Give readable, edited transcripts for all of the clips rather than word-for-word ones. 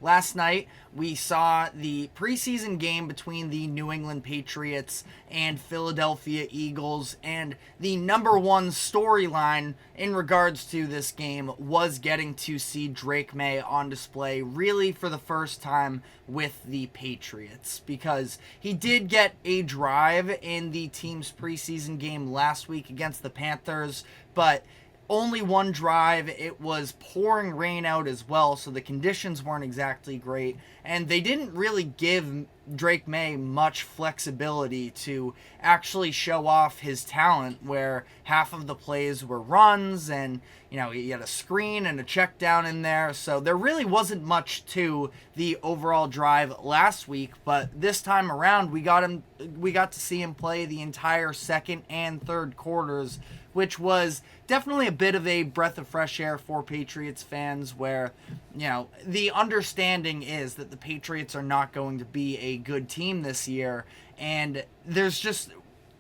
last night we saw the preseason game between the New England Patriots and Philadelphia Eagles, and the number one storyline in regards to this game was getting to see Drake Maye on display really for the first time with the Patriots, because he did get a drive in the team's preseason game last week against the Panthers, but only one drive. It was pouring rain out as well, so the conditions weren't exactly great, and they didn't really give Drake Maye much flexibility to actually show off his talent, where half of the plays were runs, and he had a screen and a check down in there, so there really wasn't much to the overall drive last week. But this time around we got to see him play the entire second and third quarters, which was definitely a bit of a breath of fresh air for Patriots fans, where, the understanding is that the Patriots are not going to be a good team this year, and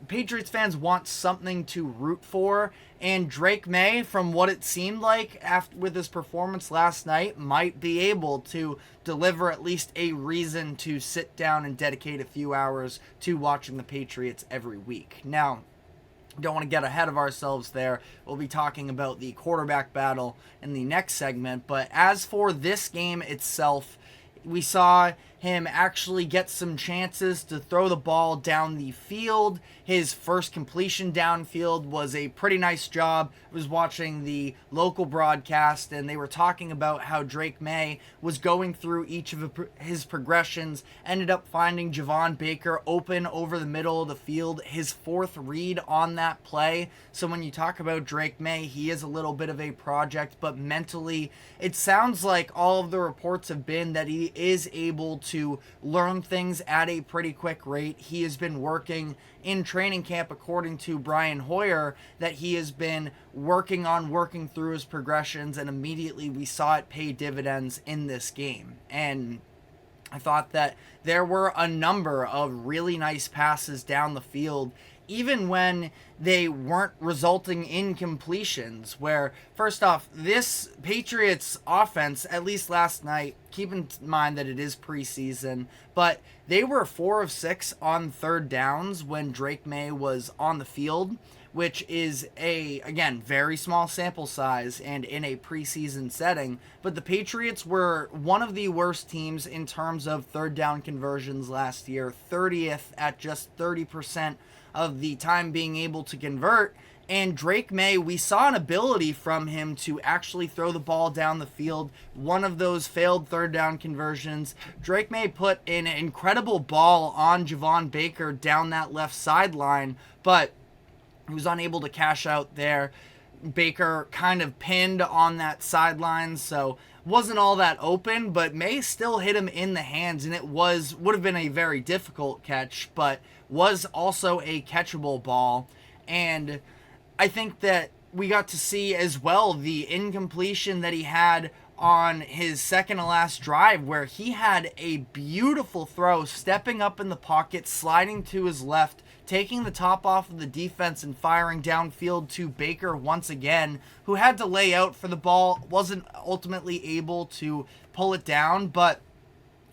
Patriots fans want something to root for, and Drake Maye, from what it seemed like with his performance last night, might be able to deliver at least a reason to sit down and dedicate a few hours to watching the Patriots every week. Now, don't want to get ahead of ourselves there. We'll be talking about the quarterback battle in the next segment. But as for this game itself, we saw him actually get some chances to throw the ball down the field. His first completion downfield was a pretty nice job. I was watching the local broadcast, and they were talking about how Drake Maye was going through each of his progressions, ended up finding Javon Baker open over the middle of the field, his fourth read on that play. So when you talk about Drake Maye, he is a little bit of a project, but mentally, it sounds like all of the reports have been that he is able to learn things at a pretty quick rate. He has been working in training camp, according to Brian Hoyer, that he has been working through his progressions, and immediately we saw it pay dividends in this game. And I thought that there were a number of really nice passes down the field, even when they weren't resulting in completions, where, first off, this Patriots offense, at least last night, keep in mind that it is preseason, but they were 4 of 6 on third downs when Drake Maye was on the field, which is again, very small sample size and in a preseason setting. But the Patriots were one of the worst teams in terms of third down conversions last year, 30th at just 30% of the time being able to convert. And Drake Maye, we saw an ability from him to actually throw the ball down the field. One of those failed third down conversions, Drake Maye put an incredible ball on Javon Baker down that left sideline, but he was unable to cash out there. Baker kind of pinned on that sideline, so wasn't all that open, but Maye still hit him in the hands, and it would have been a very difficult catch, but was also a catchable ball. And I think that we got to see as well the incompletion that he had on his second to last drive, where he had a beautiful throw, stepping up in the pocket, sliding to his left, taking the top off of the defense and firing downfield to Baker once again, who had to lay out for the ball, wasn't ultimately able to pull it down, but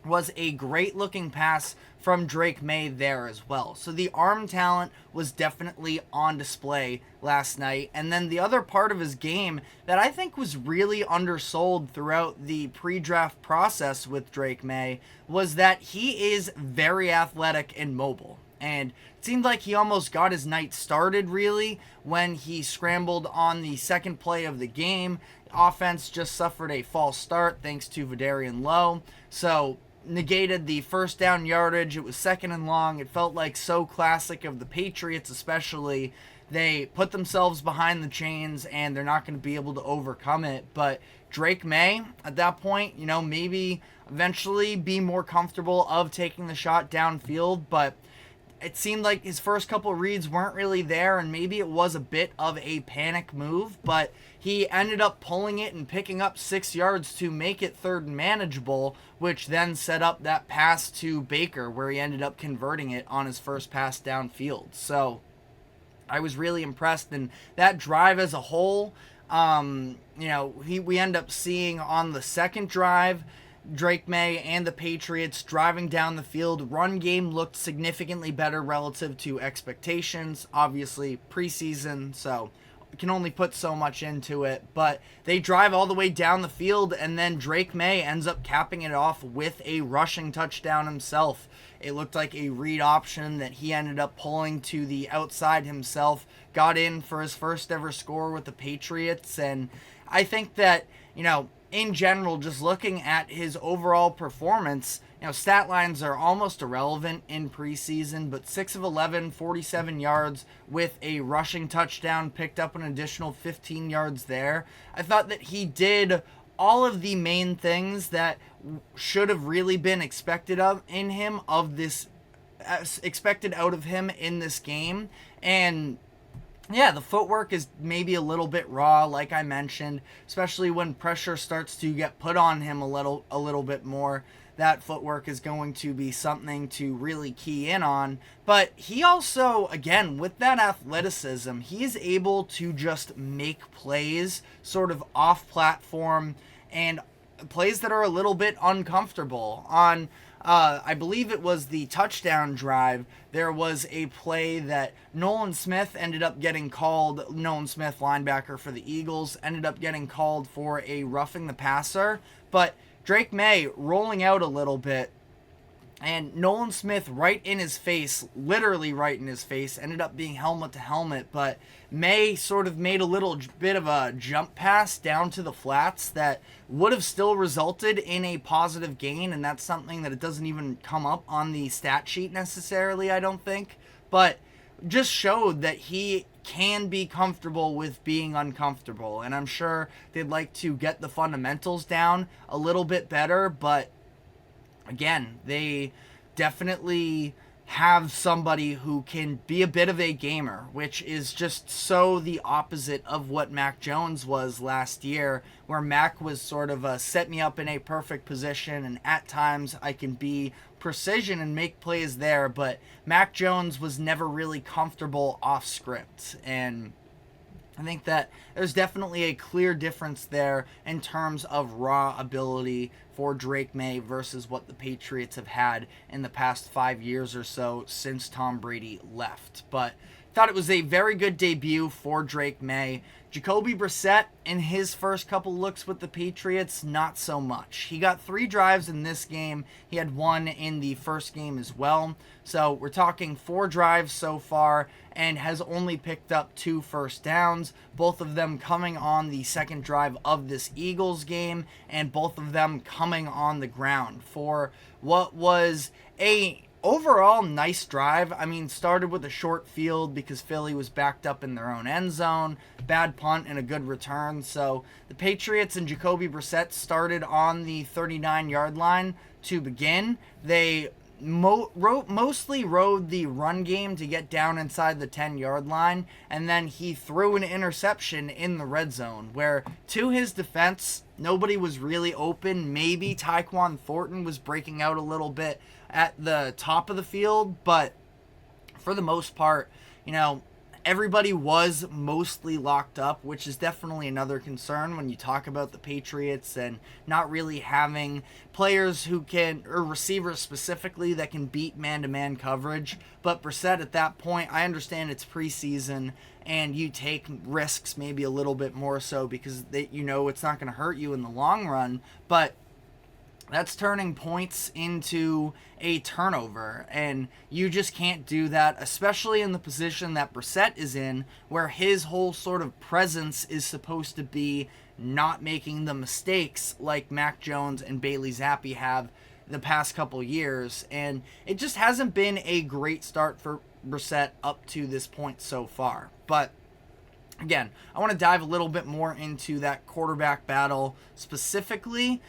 was a great looking pass from Drake Maye there as well. So the arm talent was definitely on display last night. And then the other part of his game that I think was really undersold throughout the pre-draft process with Drake Maye was that he is very athletic and mobile. And it seemed like he almost got his night started, really, when he scrambled on the second play of the game. Offense just suffered a false start thanks to Vidarian Lowe. So negated the first down yardage. It was second and long. It felt like so classic of the Patriots, especially. They put themselves behind the chains, and they're not going to be able to overcome it. But Drake Maye, at that point, maybe eventually be more comfortable of taking the shot downfield, but it seemed like his first couple reads weren't really there, and maybe it was a bit of a panic move, but he ended up pulling it and picking up 6 yards to make it third and manageable, which then set up that pass to Baker, where he ended up converting it on his first pass downfield. So I was really impressed, and that drive as a whole, we end up seeing on the second drive, Drake Maye and the Patriots driving down the field. Run game looked significantly better relative to expectations. Obviously, preseason, so can only put so much into it, but they drive all the way down the field, and then Drake Maye ends up capping it off with a rushing touchdown himself. It looked like a read option that he ended up pulling to the outside himself, got in for his first ever score with the Patriots, and I think that, in general, just looking at his overall performance, stat lines are almost irrelevant in preseason, but 6 of 11, 47 yards with a rushing touchdown, picked up an additional 15 yards there. I thought that he did all of the main things that should have really been expected out of him in this game. And yeah, the footwork is maybe a little bit raw, like I mentioned, especially when pressure starts to get put on him a little bit more. That footwork is going to be something to really key in on. But he also, again, with that athleticism, he is able to just make plays sort of off-platform and plays that are a little bit uncomfortable. On I believe it was the touchdown drive, there was a play that Nolan Smith, linebacker for the Eagles, ended up getting called for a roughing the passer, but Drake Maye rolling out a little bit, and Nolan Smith literally right in his face, ended up being helmet to helmet, but Maye sort of made a little bit of a jump pass down to the flats that would have still resulted in a positive gain, and that's something that it doesn't even come up on the stat sheet necessarily, I don't think, but just showed that he can be comfortable with being uncomfortable, and I'm sure they'd like to get the fundamentals down a little bit better, but again, they definitely have somebody who can be a bit of a gamer, which is just so the opposite of what Mac Jones was last year, where Mac was sort of set me up in a perfect position, and at times I can be precision and make plays there, but Mac Jones was never really comfortable off script, and I think that there's definitely a clear difference there in terms of raw ability for Drake Maye versus what the Patriots have had in the past 5 years or so since Tom Brady left. But thought it was a very good debut for Drake Maye. Jacoby Brissett, in his first couple looks with the Patriots, not so much. He got 3 drives in this game. He had 1 in the first game as well. So we're talking 4 drives so far, and has only picked up 2 first downs, both of them coming on the second drive of this Eagles game, and both of them coming on the ground for what was a overall nice drive. I mean, started with a short field because Philly was backed up in their own end zone, bad punt and a good return. So the Patriots and Jacoby Brissett started on the 39-yard line to begin. They mostly rode the run game to get down inside the 10-yard line, and then he threw an interception in the red zone where, to his defense, nobody was really open. Maybe Tyquan Thornton was breaking out a little bit at the top of the field, but for the most part, everybody was mostly locked up, which is definitely another concern when you talk about the Patriots and not really having players who can, or receivers specifically, that can beat man-to-man coverage. But Brissett, at that point, I understand it's preseason and you take risks maybe a little bit more so because it's not going to hurt you in the long run, but that's turning points into a turnover, and you just can't do that, especially in the position that Brissett is in, where his whole sort of presence is supposed to be not making the mistakes like Mac Jones and Bailey Zappi have the past couple years, and it just hasn't been a great start for Brissett up to this point so far. But again, I want to dive a little bit more into that quarterback battle specifically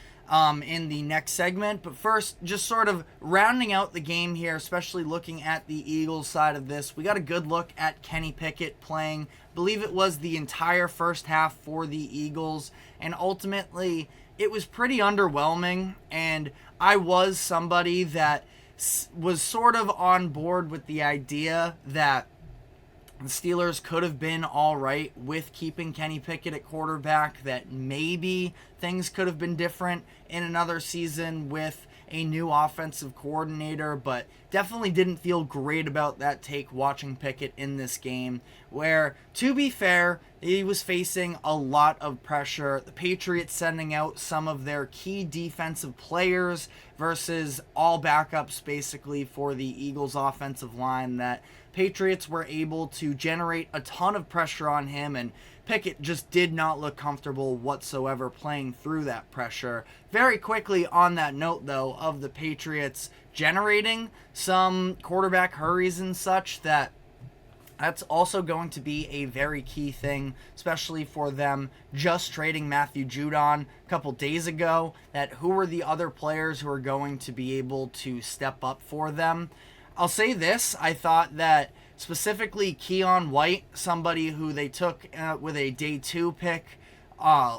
in the next segment. But first, just sort of rounding out the game here, especially looking at the Eagles side of this, we got a good look at Kenny Pickett playing, I believe it was the entire first half for the Eagles, and ultimately it was pretty underwhelming, and I was somebody that was sort of on board with the idea that The Steelers could have been all right with keeping Kenny Pickett at quarterback, that maybe things could have been different in another season with a new offensive coordinator, but definitely didn't feel great about that take watching Pickett in this game, where, to be fair, he was facing a lot of pressure. The Patriots sending out some of their key defensive players versus all backups basically for the Eagles offensive line, that Patriots were able to generate a ton of pressure on him, and Pickett just did not look comfortable whatsoever playing through that pressure. Very quickly on that note, though, of the Patriots generating some quarterback hurries and such, that's also going to be a very key thing, especially for them just trading Matthew Judon a couple days ago, that who are the other players who are going to be able to step up for them. I'll say this, I thought that specifically Keon White, somebody who they took with a day 2 pick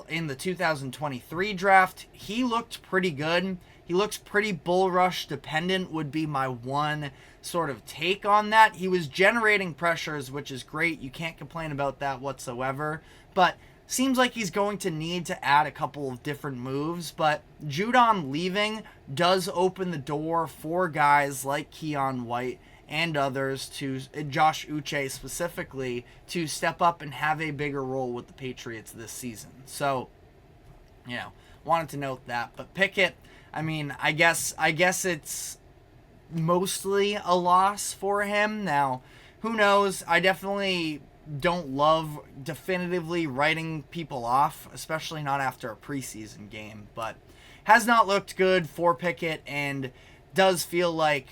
in the 2023 draft, he looked pretty good. He looks pretty bull rush dependent would be my one sort of take on that. He was generating pressures, which is great. You can't complain about that whatsoever. But seems like he's going to need to add a couple of different moves. But Judon leaving does open the door for guys like Keon White and others, to Josh Uche specifically, to step up and have a bigger role with the Patriots this season. So, wanted to note that. But Pickett, I mean, I guess it's mostly a loss for him. Now, who knows? I definitely don't love definitively writing people off, especially not after a preseason game, but has not looked good for Pickett and does feel like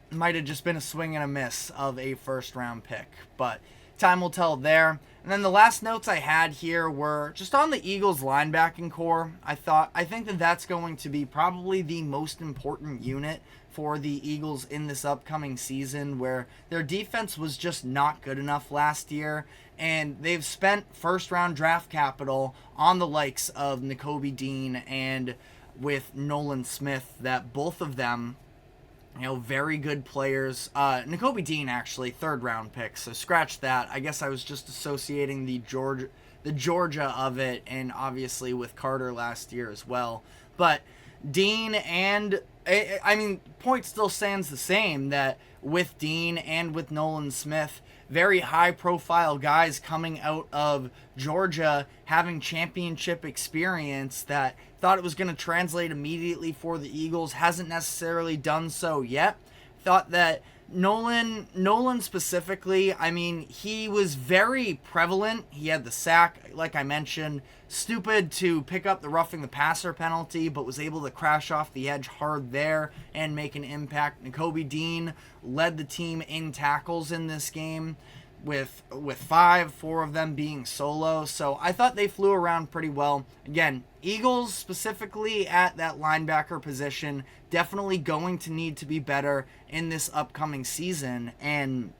might have just been a swing and a miss of a first-round pick. But time will tell there. And then the last notes I had here were just on the Eagles linebacking core. I think that that's going to be probably the most important unit for the Eagles in this upcoming season, where their defense was just not good enough last year, and they've spent first-round draft capital on the likes of Jacoby Dean and with Nolan Smith, that both of them, very good players. Jacoby Dean, actually, 3rd-round pick, so scratch that. I guess I was just associating the Georgia of it, and obviously with Carter last year as well. But Dean and, point still stands the same, that with Dean and with Nolan Smith, very high-profile guys coming out of Georgia, having championship experience, that thought it was going to translate immediately for the Eagles. Hasn't necessarily done so yet. Thought that Nolan specifically, he was very prevalent. He had the sack, like I mentioned. Stupid to pick up the roughing the passer penalty, but was able to crash off the edge hard there and make an impact. Jacoby Dean led the team in tackles in this game, with 4 of them being solo. So I thought they flew around pretty well. Again, Eagles specifically at that linebacker position definitely going to need to be better in this upcoming season. And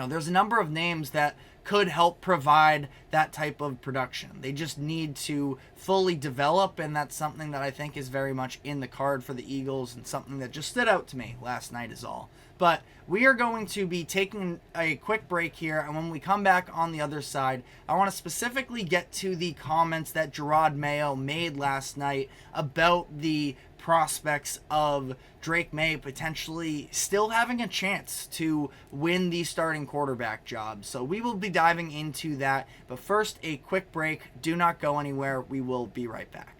there's a number of names that could help provide that type of production. They just need to fully develop, and that's something that I think is very much in the card for the Eagles, and something that just stood out to me last night is all. But we are going to be taking a quick break here, and when we come back on the other side, I want to specifically get to the comments that Drake Maye made last night about the prospects of Drake Maye potentially still having a chance to win the starting quarterback job. So we will be diving into that. But first, a quick break. Do not go anywhere. We will be right back.